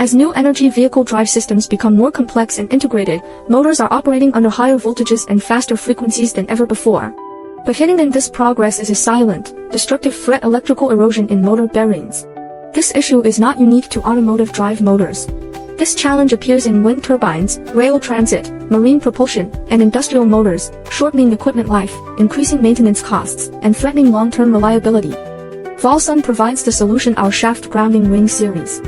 As new energy vehicle drive systems become more complex and integrated, motors are operating under higher voltages and faster frequencies than ever before. But hidden in this progress is a silent, destructive threat: electrical erosion in motor bearings. This issue is not unique to automotive drive motors. This challenge appears in wind turbines, rail transit, marine propulsion, and industrial motors, shortening equipment life, increasing maintenance costs, and threatening long-term reliability. Volsun provides the solution: our shaft grounding ring series.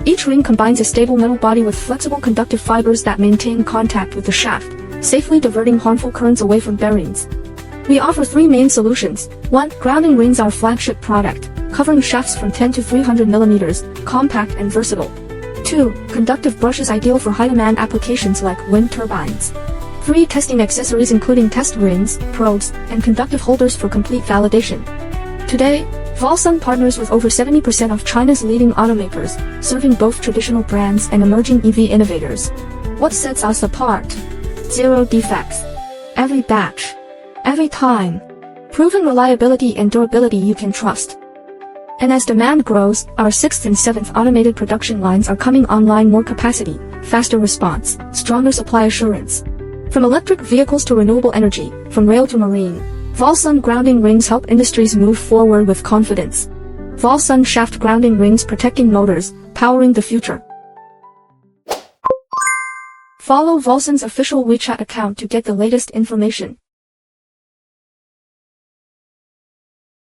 Each ring combines a stable metal body with flexible conductive fibers that maintain contact with the shaft, safely diverting harmful currents away from bearings. We offer three main solutions. 1. Grounding rings, our flagship product, covering shafts from 10 to 300 millimeters, compact and versatile. 2. Conductive brushes, ideal for high-demand applications like wind turbines. 3. Testing accessories, including test rings, probes, and conductive holders for complete validation. Today, Volsun partners with over 70% of China's leading automakers, serving both traditional brands and emerging EV innovators. What sets us apart? Zero defects. Every batch. Every time. Proven reliability and durability you can trust. And as demand grows, our 6th and 7th automated production lines are coming online: more capacity, faster response, stronger supply assurance. From electric vehicles to renewable energy, from rail to marine, Volsun grounding rings help industries move forward with confidence. Volsun shaft grounding rings, protecting motors, powering the future. Follow Volsun's official WeChat account to get the latest information.